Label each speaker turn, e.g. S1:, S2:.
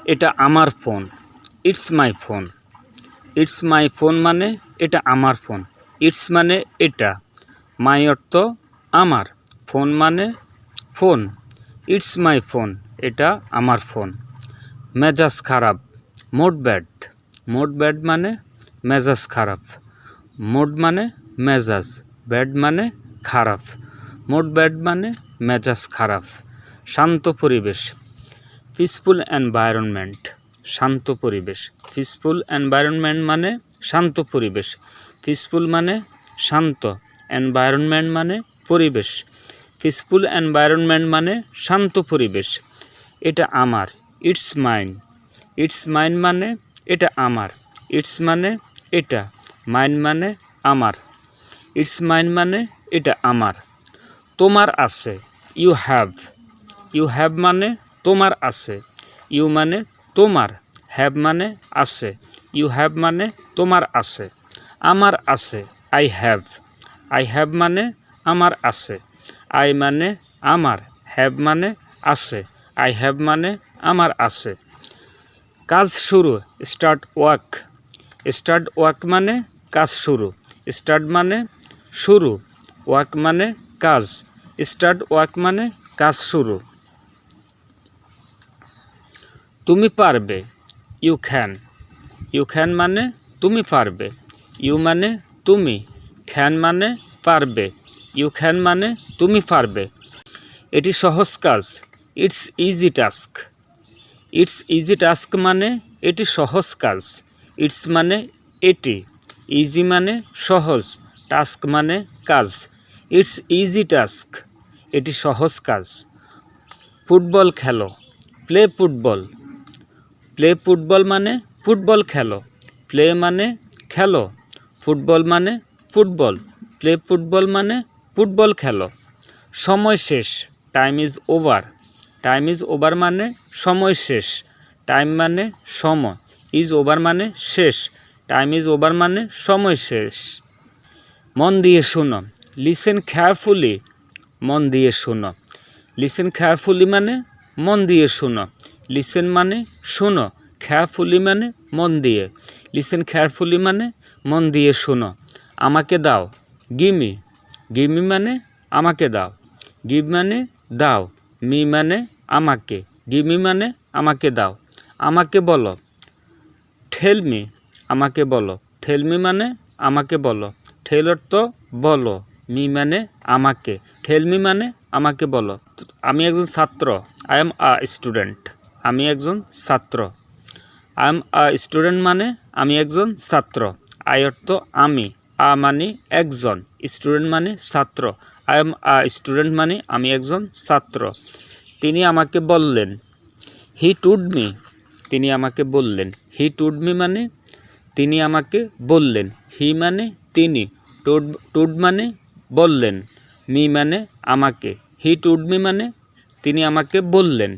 S1: এটা আমার phone. It's my phone. It's my phone মানে এটা আমার ফোন। ইটস মানে এটা। মাই অর্থ আমার। ফোন মানে ফোন। ইটস মাই ফোন এটা আমার ফোন। মেজাজ খারাপ, মুড ব্যাড। মুড ব্যাড মানে মেজাজ খারাপ। মুড মানে মেজাজ, ব্যাড মানে খারাপ। মুড ব্যাড মানে মেজাজ খারাপ। শান্ত পরিবেশ, পিসফুল এনভায়রনমেন্ট। শান্ত পরিবেশ। পিসফুল এনভায়রনমেন্ট মানে শান্ত পরিবেশ। পিসফুল মানে শান্ত, এনভায়রনমেন্ট মানে পরিবেশ। পিসফুল এনভায়রনমেন্ট মানে শান্ত পরিবেশ। এটা আমার, ইটস মাইন। ইটস মাইন মানে এটা আমার। ইটস মানে এটা, মাইন মানে আমার। ইটস মাইন মানে এটা আমার। তোমার আছে, ইউ হ্যাভ। ইউ হ্যাভ মানে তোমার আছে। ইউ মানে তোমার, হ্যাভ মানে আছে। ইউ হ্যাভ মানে তোমার আছে। আমার আছে, আই হ্যাভ। আই হ্যাভ মানে আমার আছে। আই মানে আমার, হ্যাভ মানে আছে। আই হ্যাভ মানে আমার আছে। কাজ শুরু, স্টার্ট ওয়ার্ক। স্টার্ট ওয়ার্ক মানে কাজ শুরু। স্টার্ট মানে শুরু, ওয়ার্ক মানে কাজ। স্টার্ট ওয়ার্ক মানে কাজ শুরু। তুমি পারবে, ইউ ক্যান। ইউ ক্যান মানে তুমি পারবে। ইউ মানে তুমি, ক্যান মানে পারবে। ইউ ক্যান মানে তুমি পারবে। এটি সহজ কাজ, it's easy task. It's easy task মানে এটি সহজ কাজ। ইটস মানে এটি, ইজি মানে সহজ, টাস্ক মানে কাজ। ইটস ইজি টাস্ক, এটি সহজ কাজ। ফুটবল খেলো, প্লে ফুটবল। প্লে ফুটবল মানে ফুটবল খেলো। প্লে মানে খেলো, ফুটবল মানে ফুটবল। প্লে ফুটবল মানে ফুটবল খেলো। সময় শেষ, time is over. Time is over মানে সময় শেষ। টাইম মানে সময়, ইজ ওভার মানে শেষ। টাইম ইজ ওভার মানে সময় শেষ। মন দিয়ে শোনো, লিসেন কেয়ারফুলি। মন দিয়ে শোনো। লিসেন কেয়ারফুলি মানে মন দিয়ে শোনো। লিসেন মানে শোনো, কেয়ারফুলি মানে মন দিয়ে। লিসেন কেয়ারফুলি মানে মন দিয়ে শোনো। আমাকে দাও, গিমি। গিমি মানে আমাকে দাও। গিভ মানে দাও, মি মানে আমাকে। গিমি মানে আমাকে দাও। আমাকে বলো, টেল মি। আমাকে বলো, টেল মি মানে আমাকে বলো। টেল অর্থ বলো, মি মানে আমাকে। টেল মি মানে আমাকে বলো। আমি একজন ছাত্র, আই এম আ স্টুডেন্ট। আমি একজন ছাত্র। আই এম আ স্টুডেন্ট মানে আমি একজন ছাত্র। আই অর্থ আমি, আ মানে একজন, স্টুডেন্ট মানে ছাত্র। আই এম আ স্টুডেন্ট মানে আমি একজন ছাত্র। তিনি আমাকে বললেন, হি টুড মি। তিনি আমাকে বললেন। হি টুড মি মানে তিনি আমাকে বললেন। হি মানে তিনি, টুড মানে বললেন, মি মানে আমাকে। হি টুড মি মানে তিনি আমাকে বললেন।